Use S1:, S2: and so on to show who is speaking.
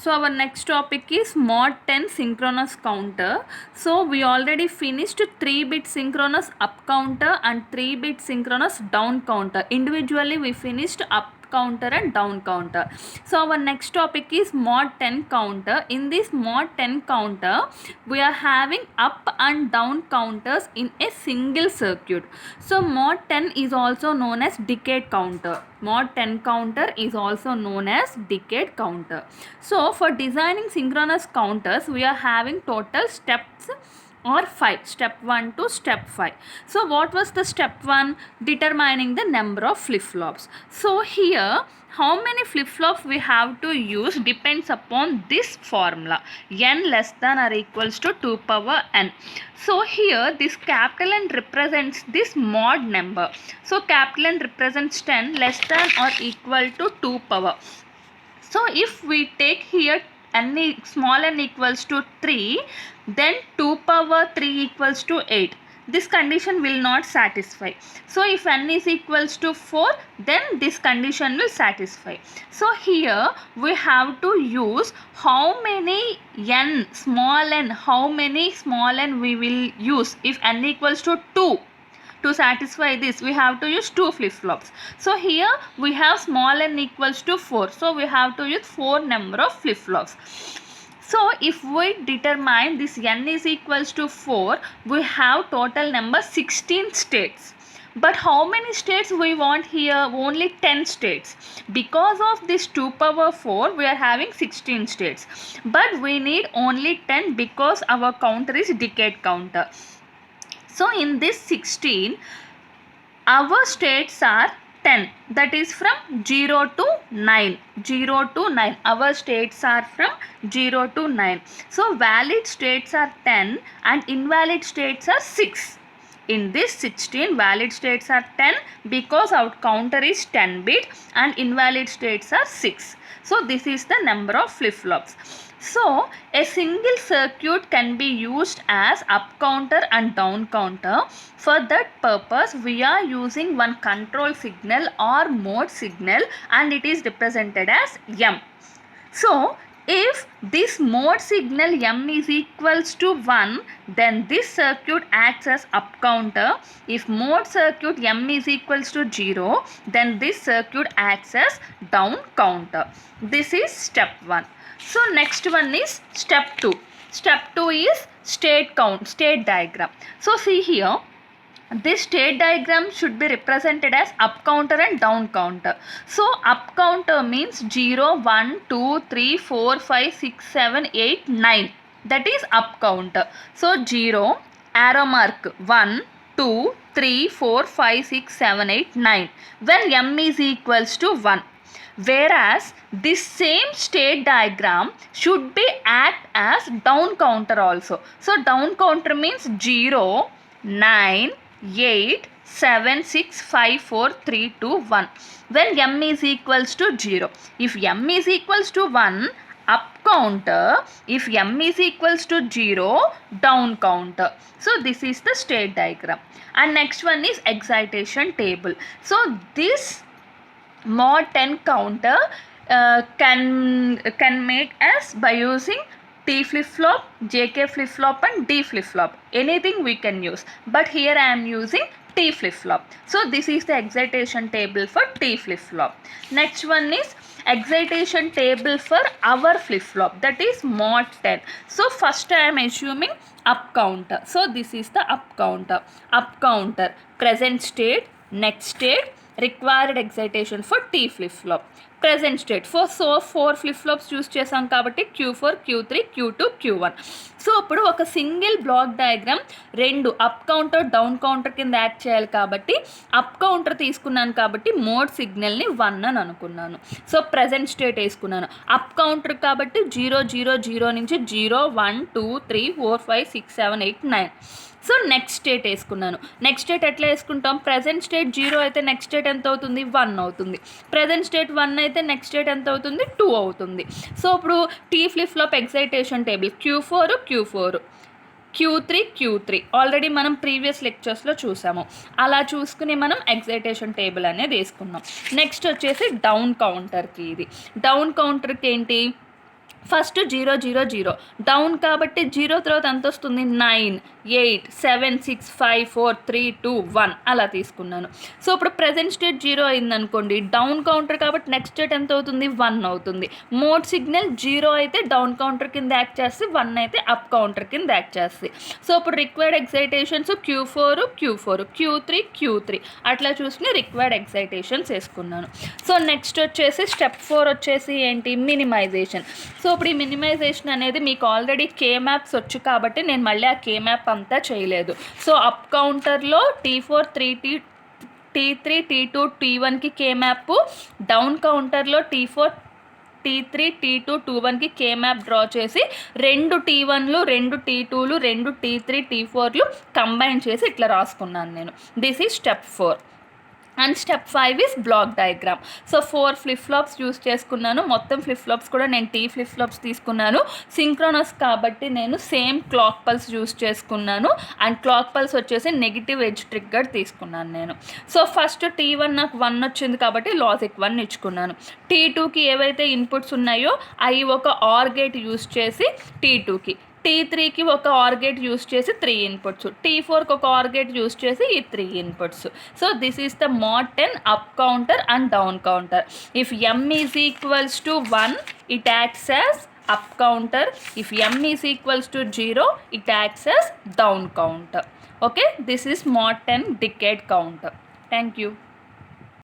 S1: So our next topic is mod 10 synchronous counter. So we already finished 3-bit synchronous up counter and 3-bit synchronous down counter. Individually we finished up counter and down counter. So our next topic is mod 10 counter. In this mod 10 counter we are having up and down counters in a single circuit. So mod 10 is also known as decade counter. Mod 10 counter is also known as decade counter. So for designing synchronous counters we are having total steps or 5, step 1 to step 5. So what was the step 1? Determining the number of flip-flops. So here how many flip-flops we have to use depends upon this formula, n less than or equals to 2 power n. So here this capital N represents this mod number. So capital N represents 10 less than or equal to 2 power. So if we take here small n equals to 3, then 2 power 3 equals to 8. This condition will not satisfy. So if n is equals to 4, then this condition will satisfy. So here we have to use how many n, how many small n we will use. If n equals to 2, to satisfy this we have to use 2 flip-flops. So here we have small n equals to 4. So we have to use 4 number of flip-flops. So if we determine this n is equals to 4, we have total number 16 states. But how many states we want here? Only 10 states. Because of this 2 power 4 we are having 16 states. But we need only 10 because our counter is decade counter. So in this 16, our states are 10, that is from 0 to 9. 0 to 9. Our states are from 0 to 9. So valid states are 10 and invalid states are 6. In this 16, valid states are 10 because our counter is 10-bit and invalid states are 6. So this is the number of flip-flops. So a single circuit can be used as up counter and down counter. For that purpose we are using one control signal or mode signal and it is represented as M. So if this mode signal M is equals to 1, then this circuit acts as up counter. If mode circuit M is equals to 0, then this circuit acts as down counter. This is step 1. So next one is step 2. Step 2 is state diagram. So see here, this state diagram should be represented as up counter and down counter. So up counter means 0, 1, 2, 3, 4, 5, 6, 7, 8, 9. That is up counter. So 0, arrow mark 1, 2, 3, 4, 5, 6, 7, 8, 9. When M is equals to 1. Whereas this same state diagram should be act as down counter also. So down counter means 0, 9, 8, 7, 6, 5, 4, 3, 2, 1. When M is equals to 0. If M is equals to 1, up counter. If M is equals to 0, down counter. So this is the state diagram. And next one is excitation table. So this mod 10 counter can make as by using T flip-flop, JK flip-flop and D flip-flop. Anything we can use. But here I am using T flip-flop. So this is the excitation table for T flip-flop. Next one is excitation table for our flip-flop, that is mod 10. So first I am assuming up counter. So this is the up counter. Up counter, present state, next state, required excitation for T flip-flop. Present state for 4 flip-flops choose chesam kabatti Q4, Q3, Q2, Q1. So ఇప్పుడు ఒక single block diagram రెండు up counter down counter కింద add చేయాలి కాబట్టి up counter తీసుకున్నాను కాబట్టి mode సిగ్నల్ని 1 అని అనుకున్నాను. సో ప్రజెంట్ స్టేట్ వేసుకున్నాను. అప్ కౌంటర్ కాబట్టి 0, 0, 0 నుంచి 0, 1, 2, 3, 4, 5, 6, 7, 8, 9. సో నెక్స్ట్ స్టేట్ వేసుకున్నాను. నెక్స్ట్ స్టేట్ ఎట్లా వేసుకుంటాం? ప్రజెంట్ స్టేట్ 0 అయితే నెక్స్ట్ స్టేట్ ఎంత అవుతుంది? 1 అవుతుంది. ప్రజెంట్ స్టేట్ 1 అయితే నెక్స్ట్ స్టేట్ ఎంత అవుతుంది? 2 అవుతుంది. సో ఇప్పుడు tea flip flop excitation table Q4, Q4, Q3 already మనం ప్రీవియస్ లెక్చర్స్లో చూసాము. అలా చూసుకుని మనం ఎక్సైటేషన్ టేబుల్ అనేది వేసుకున్నాం. నెక్స్ట్ వచ్చేసి డౌన్ కౌంటర్కి. ఇది డౌన్ కౌంటర్కి ఏంటి? ఫస్ట్ 0 0 0 డౌన్ కాబట్టి 0 తర్వాత ఎంత వస్తుంది 9 8 7 6 5 4 3 2 1 అలా తీసుకున్నాను. సో ఇప్పుడు ప్రెజెంట్ స్టేట్ 0 అయింది అనుకోండి, డౌన్ కౌంటర్ కాబట్టి నెక్స్ట్ స్టేట్ ఎంత అవుతుంది 1 అవుతుంది. మోడ్ సిగ్నల్ 0 అయితే డౌన్ కౌంటర్ కింద యాక్ట్ చేస్తే 1 అయితే అప్ కౌంటర్ కింద యాక్ట్ చేస్తుంది. సో ఇప్పుడు రిక్వైర్డ్ ఎక్సైటేషన్స్ Q4 Q3 Q3 అట్లా చూసుకుని రిక్వైర్డ్ ఎక్సైటేషన్స్ వేసుకున్నాను. సో నెక్స్ట్ వచ్చేసి స్టెప్ 4 వచ్చేసి ఏంటి, మినిమైజేషన్. సో ఇప్పుడు ఈ మినిమైజేషన్ అనేది మీకు ఆల్రెడీ కే మ్యాప్స్ వచ్చు కాబట్టి నేను మళ్ళీ ఆ కే మ్యాప్ అంతా చేయలేదు. సో అప్ కౌంటర్లో T4 3T T3 T2 T1కి K map, down కౌంటర్లో T4 T3 T2 T1కి K map draw చేసి 2 T1లు 2 T2లు 2 T3 T4లు కంబైన్ చేసి ఇట్లా రాసుకున్నాను నేను. This is step 4. And step 5 is block diagram. So 4 flip flops use చేసుకున్నాను. మొత్తం ఫ్లిప్ ఫ్లాప్స్ కూడా నేను T ఫ్లిప్ ఫ్లాప్స్ తీసుకున్నాను. సింక్రోనస్ కాబట్టి నేను సేమ్ క్లాక్ పల్స్ యూస్ చేసుకున్నాను. అండ్ క్లాక్ పల్స్ వచ్చేసి నెగిటివ్ ఎడ్జ్ ట్రిగ్గర్ తీసుకున్నాను నేను. సో ఫస్ట్ T1 నాకు 1 వచ్చింది కాబట్టి లాజిక్ 1 ఇచ్చుకున్నాను. T2కి ఏవైతే ఇన్పుట్స్ ఉన్నాయో అవి ఒక ఆర్ గేట్ యూస్ చేసి T2కి, T3కి ఒక ఆర్ గేట్ యూస్ చేసి 3 ఇన్పుట్స్, T4కి ఒక ఆర్ గేట్ యూస్ చేసి ఈ 3 inputs. So this is the mod 10 up counter and down counter. If m is equals to 1 it acts as up counter. If m is equals to 0 it acts as down counter. Okay, this is mod 10 decade counter. Thank you.